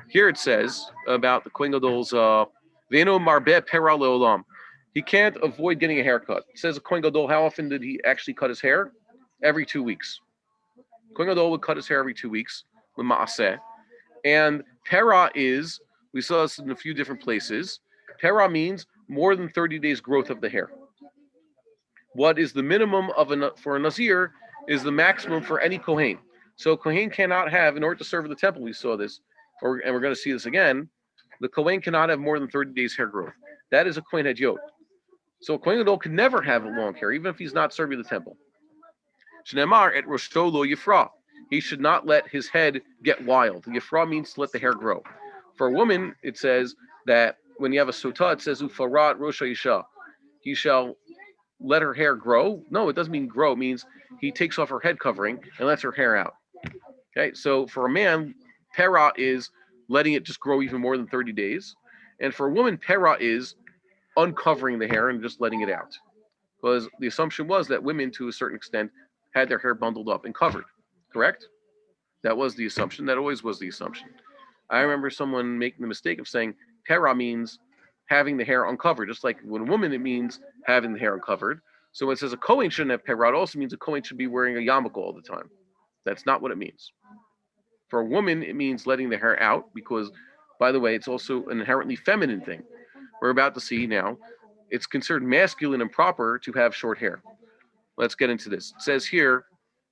Here it says about the Kohen Gadol's Veno Marbe Pera Leolam. He can't avoid getting a haircut. It says a Kohen Gadol, how often did he actually cut his hair? Every 2 weeks. Kohen Gadol would cut his hair every 2 weeks with Ma'aseh. And Pera is, we saw this in a few different places. Pera means more than 30 days growth of the hair. What is the minimum for a Nazir is the maximum for any Kohen. So Kohen cannot have, in order to serve in the temple, we saw this, and we're going to see this again, the Kohen cannot have more than 30 days hair growth. That is a Kohen Hedyot. So a Kohen Gadol can never have long hair, even if he's not serving the temple. Shneimar et rosho lo yifra. He should not let his head get wild. Yifra means to let the hair grow. For a woman, it says that when you have a sotah, it says ufarat rosha isha. He shall let her hair grow. No, it doesn't mean grow. It means he takes off her head covering and lets her hair out. Okay, so for a man, pera is letting it just grow even more than 30 days. And for a woman, pera is uncovering the hair and just letting it out. Because the assumption was that women, to a certain extent, had their hair bundled up and covered. Correct? That was the assumption. That always was the assumption. I remember someone making the mistake of saying pera means having the hair uncovered. Just like when a woman, it means having the hair uncovered. So when it says a Kohen shouldn't have pera, it also means a Kohen should be wearing a yarmulke all the time. That's not what it means. For a woman, it means letting the hair out because, by the way, it's also an inherently feminine thing. We're about to see now. It's considered masculine and proper to have short hair. Let's get into this. It says here,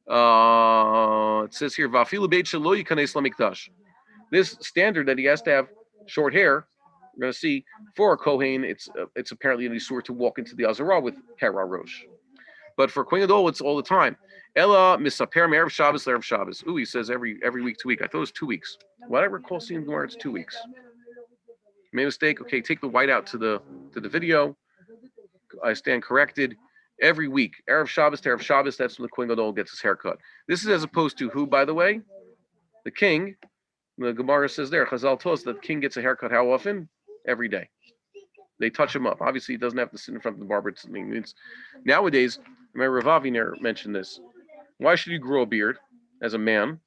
Va'afilu beit shelo yikanes lamikdash. This standard that he has to have short hair, we're going to see for a Kohen, it's apparently an issur to walk into the Azara with pera rosh. But for Kohen Gadol, it's all the time. Ella misaper me'erev Shabbos le'erev Shabbos. Ooh, he says every week to week. I thought it was 2 weeks. What I recall seeing the it's 2 weeks. Made a mistake. Okay, take the white out to the video. I stand corrected. Every week, erev Shabbos to erev Shabbos. That's when the Kohen Gadol gets his haircut. This is as opposed to who, by the way, the king. The Gemara says there, Chazal told us that the king gets a haircut how often? Every day. They touch him up. Obviously, he doesn't have to sit in front of the barber. Nowadays, remember Rabbi Avi mentioned this. Why should you grow a beard as a man?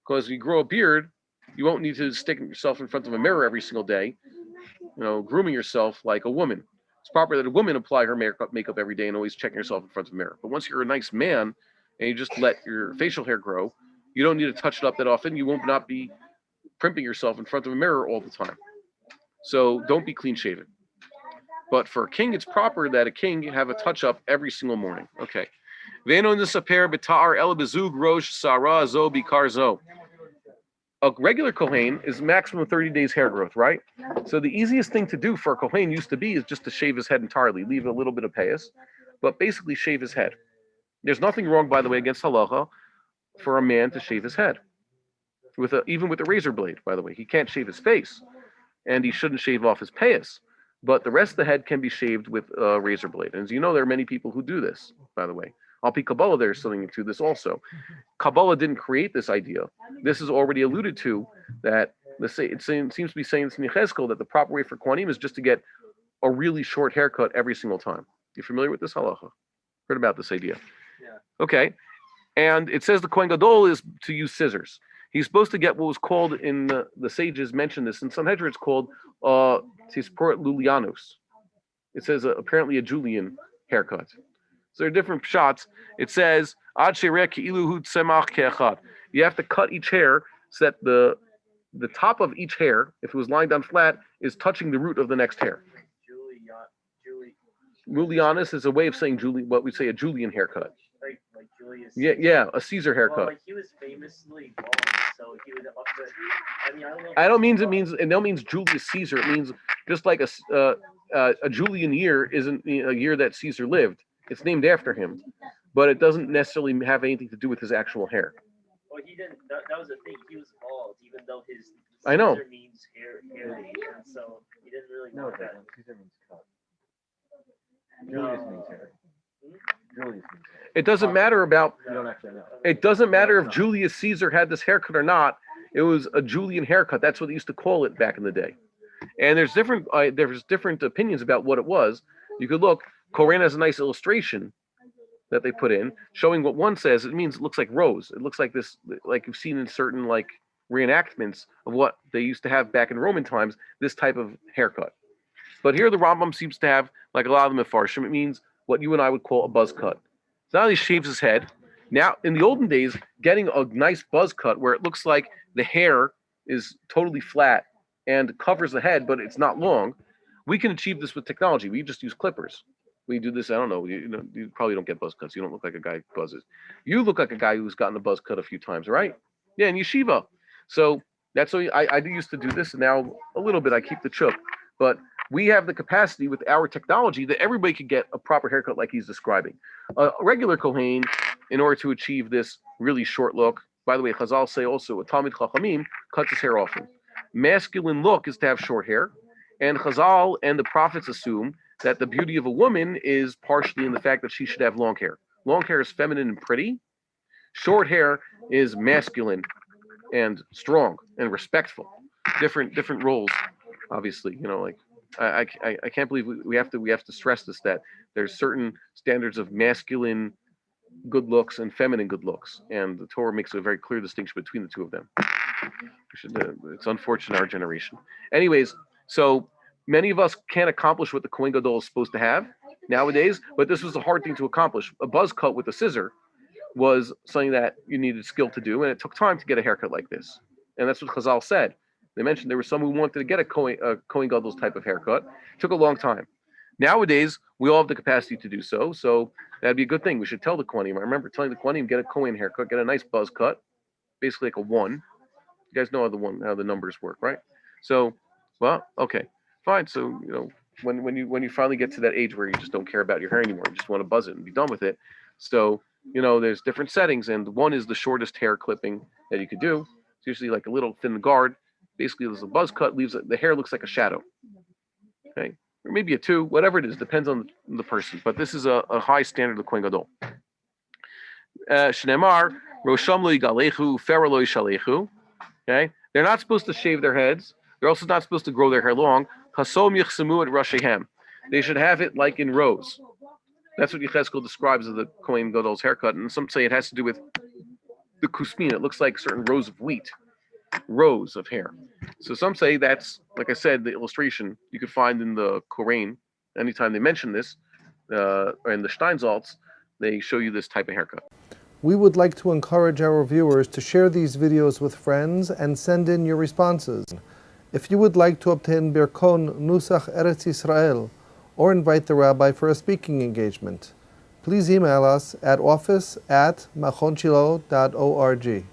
Because if you grow a beard, you won't need to stick yourself in front of a mirror every single day, grooming yourself like a woman. It's proper that a woman apply her makeup every day and always checking herself in front of a mirror. But once you're a nice man and you just let your facial hair grow, you don't need to touch it up that often. You won't not be primping yourself in front of a mirror all the time. So don't be clean shaven. But for a king, it's proper that a king have a touch up every single morning. Okay. A regular Kohen is maximum 30 days hair growth, right? So the easiest thing to do for a Kohen used to be is just to shave his head entirely, leave a little bit of payas, but basically shave his head. There's nothing wrong, by the way, against halacha for a man to shave his head. Even with a razor blade, by the way. He can't shave his face, and he shouldn't shave off his payas. But the rest of the head can be shaved with a razor blade. And as you know, there are many people who do this, by the way. Al-Pi Kabbalah, there's something to this also. Kabbalah didn't create this idea. This is already alluded to, that it seems to be saying in Yechezkel that the proper way for Kohanim is just to get a really short haircut every single time. You familiar with this halacha? Heard about this idea? Yeah. Okay. And it says the Kohen Gadol is to use scissors. He's supposed to get what was called in the sages mentioned this. In Sanhedrin, it's called Tisport Lulianus. It says apparently a Julian haircut. So there are different shots. It says Ad Shereh Ki'iluhu Tzemach Ke'achad. You have to cut each hair so that the top of each hair, if it was lying down flat, is touching the root of the next hair. Julianus is a way of saying what we say a Julian haircut. Like Julius. Yeah, a Caesar haircut. Well, like he was famously bald, so he would up the. I mean, I don't know. I don't mean it no means Julius Caesar. It means just like a Julian year isn't a year that Caesar lived. It's named after him, but it doesn't necessarily have anything to do with his actual hair. Well, he didn't. That was the thing. He was bald, even though his Caesar I know means hair, and so he didn't really know that. Caesar means cut. Julius means hair. It doesn't matter about. You don't actually know. It doesn't matter if Julius Caesar had this haircut or not. It was a Julian haircut. That's what they used to call it back in the day. And there's different opinions about what it was. You could look. Koren has a nice illustration that they put in showing what one says. It means it looks like rose. It looks like this, like you've seen in certain like reenactments of what they used to have back in Roman times, this type of haircut. But here the Rambam seems to have, like a lot of the Mefarshim, it means what you and I would call a buzz cut. So now he shaves his head. Now, in the olden days, getting a nice buzz cut where it looks like the hair is totally flat and covers the head, but it's not long, we can achieve this with technology. We just use clippers. We do this, I don't know, you probably don't get buzz cuts. You don't look like a guy who buzzes. You look like a guy who's gotten a buzz cut a few times, right? Yeah, in yeshiva. So that's why I used to do this, and now a little bit I keep the chuk. But we have the capacity with our technology that everybody could get a proper haircut like he's describing. A regular Kohen, in order to achieve this really short look, by the way, Chazal say also, a Talmid Chachamim cuts his hair often. Masculine look is to have short hair, and Chazal and the prophets assume that the beauty of a woman is partially in the fact that she should have long hair. Long hair is feminine and pretty. Short hair is masculine and strong and respectful. Different roles, obviously. Like I can't believe we have to stress this, that there's certain standards of masculine good looks and feminine good looks, and the Torah makes a very clear distinction between the two of them. It's unfortunate our generation. Anyways, so many of us can't accomplish what the Kohen Gadol is supposed to have nowadays, but this was a hard thing to accomplish. A buzz cut with a scissor was something that you needed skill to do, and it took time to get a haircut like this. And that's what Chazal said. They mentioned there were some who wanted to get a Kohen Gadol's type of haircut. It took a long time. Nowadays, we all have the capacity to do so, so that'd be a good thing. We should tell the Kohanim. I remember telling the Kohanim, get a Kohen haircut, get a nice buzz cut, basically like a 1. You guys know how the numbers work, right? So, well, okay, fine. So, when you finally get to that age where you just don't care about your hair anymore, you just want to buzz it and be done with it. So, there's different settings, and one is the shortest hair clipping that you could do. It's usually like a little thin guard. Basically, there's a buzz cut, the hair looks like a shadow. Okay, or maybe a 2, whatever it is, depends on the person. But this is a high standard of Kohen Gadol. Shneimar, Rosham lo yigalechu, Pharaoh lo yishalechu. Okay, they're not supposed to shave their heads. They're also not supposed to grow their hair long. Hasom yichsemu et rashehem. They should have it like in rows. That's what Yechezkel describes as the Kohen Gadol's haircut, and some say it has to do with the kusmin. It looks like certain rows of wheat, rows of hair. So some say that's, like I said, the illustration you could find in the Koran. Anytime they mention this, or in the Steinsaltz, they show you this type of haircut. We would like to encourage our viewers to share these videos with friends and send in your responses. If you would like to obtain Birkon Nusach Eretz Yisrael or invite the rabbi for a speaking engagement, please email us at office@machonshilo.org.